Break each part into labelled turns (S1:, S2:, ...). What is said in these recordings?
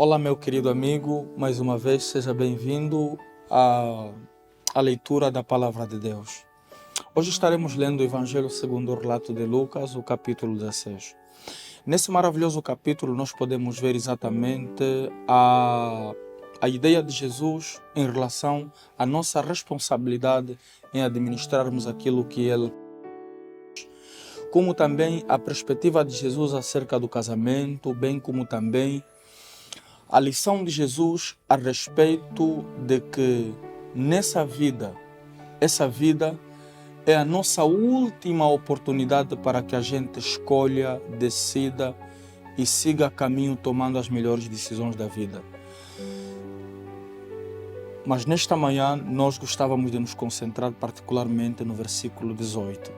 S1: Olá, meu querido amigo, mais uma vez seja bem-vindo à leitura da Palavra de Deus. Hoje estaremos lendo o Evangelho segundo o relato de Lucas, o capítulo 16. Nesse maravilhoso capítulo nós podemos ver exatamente a ideia de Jesus em relação à nossa responsabilidade em administrarmos aquilo que Ele, como também a perspectiva de Jesus acerca do casamento, bem como também a lição de Jesus a respeito de que nessa vida, essa vida é a nossa última oportunidade para que a gente escolha, decida e siga caminho tomando as melhores decisões da vida. Mas nesta manhã nós gostávamos de nos concentrar particularmente no versículo 18.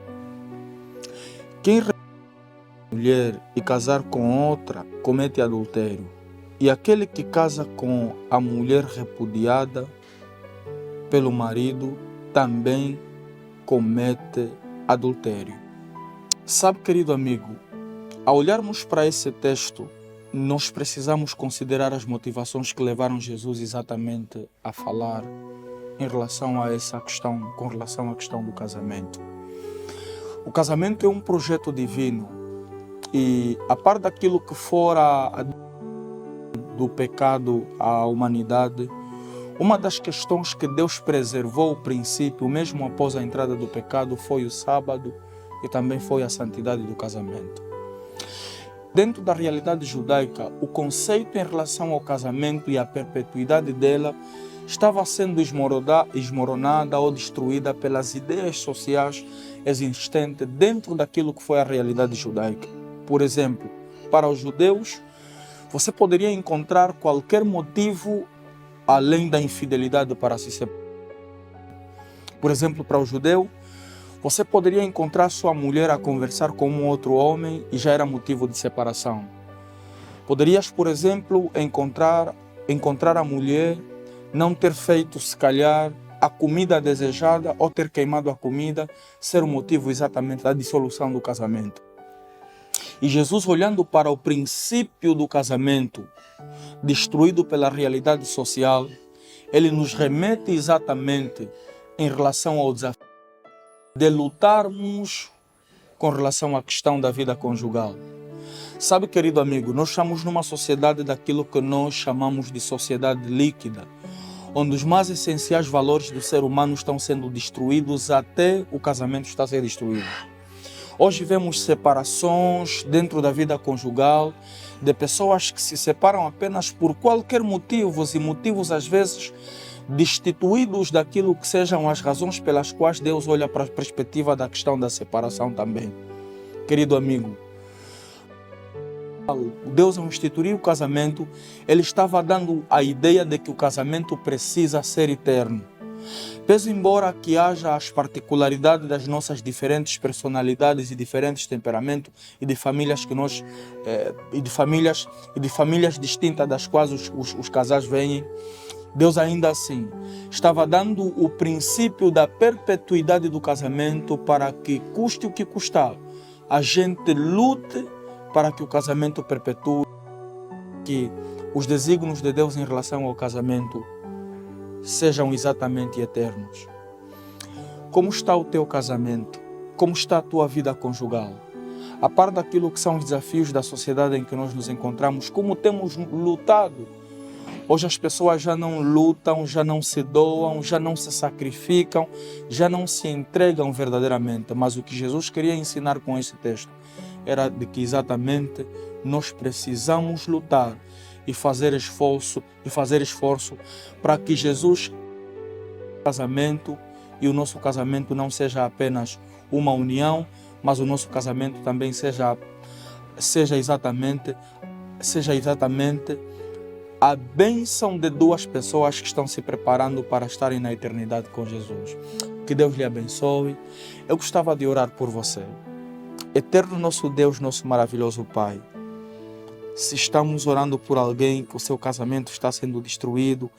S1: Quem mulher e casar com outra comete adultério. E aquele que casa com a mulher repudiada pelo marido também comete adultério. Sabe, querido amigo, ao olharmos para esse texto, nós precisamos considerar as motivações que levaram Jesus exatamente a falar em relação a essa questão, com relação à questão do casamento. O casamento é um projeto divino e, a par daquilo que fora do pecado à humanidade, uma das questões que Deus preservou o princípio, mesmo após a entrada do pecado, foi o sábado e também foi a santidade do casamento. Dentro da realidade judaica, o conceito em relação ao casamento e a perpetuidade dela estava sendo esmoronada ou destruída pelas ideias sociais existentes dentro daquilo que foi a realidade judaica. Por exemplo, para os judeus, você poderia encontrar qualquer motivo além da infidelidade para se separar. Por exemplo, para o judeu, você poderia encontrar sua mulher a conversar com um outro homem e já era motivo de separação. Poderias, por exemplo, encontrar a mulher não ter feito, se calhar, a comida desejada ou ter queimado a comida, ser o motivo exatamente da dissolução do casamento. E Jesus, olhando para o princípio do casamento, destruído pela realidade social, ele nos remete exatamente em relação ao desafio de lutarmos com relação à questão da vida conjugal. Sabe, querido amigo, nós estamos numa sociedade daquilo que nós chamamos de sociedade líquida, onde os mais essenciais valores do ser humano estão sendo destruídos até o casamento está a ser destruído. Hoje vemos separações dentro da vida conjugal de pessoas que se separam apenas por qualquer motivo e motivos às vezes destituídos daquilo que sejam as razões pelas quais Deus olha para a perspectiva da questão da separação também. Querido amigo, Deus, ao instituir o casamento, Ele estava dando a ideia de que o casamento precisa ser eterno. Pese embora que haja as particularidades das nossas diferentes personalidades e diferentes temperamentos e de famílias que nós e de famílias distintas das quais os casais vêm, Deus ainda assim estava dando o princípio da perpetuidade do casamento para que, custe o que custar, a gente lute para que o casamento perpetue, que os desígnios de Deus em relação ao casamento sejam exatamente eternos. Como está o teu casamento? Como está a tua vida conjugal? A par daquilo que são os desafios da sociedade em que nós nos encontramos, como temos lutado? Hoje as pessoas já não lutam, já não se doam, já não se sacrificam, já não se entregam verdadeiramente. Mas o que Jesus queria ensinar com esse texto era de que exatamente nós precisamos lutar e fazer esforço para que Jesus casamento e o nosso casamento não seja apenas uma união, mas o nosso casamento também seja exatamente a bênção de duas pessoas que estão se preparando para estarem na eternidade com Jesus. Que Deus lhe abençoe. Eu gostava de orar por você. Eterno nosso Deus, nosso maravilhoso Pai, se estamos orando por alguém que o seu casamento está sendo destruído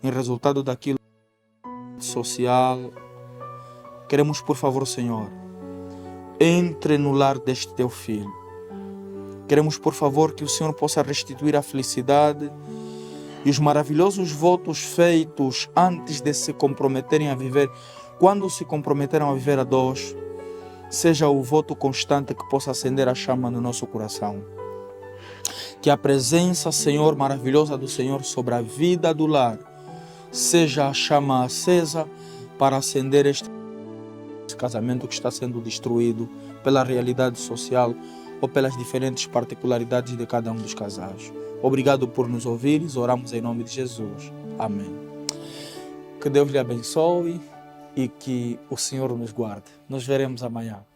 S1: em resultado daquilo social, queremos, por favor, Senhor, entre no lar deste teu filho. Queremos, por favor, que o Senhor possa restituir a felicidade e os maravilhosos votos feitos antes de se comprometerem a viver, quando se comprometeram a viver a dois, seja o voto constante que possa acender a chama no nosso coração. Que a presença, Senhor, maravilhosa do Senhor sobre a vida do lar seja a chama acesa para acender este casamento que está sendo destruído pela realidade social ou pelas diferentes particularidades de cada um dos casais. Obrigado por nos ouvires, oramos em nome de Jesus. Amém. Que Deus lhe abençoe e que o Senhor nos guarde. Nos veremos amanhã.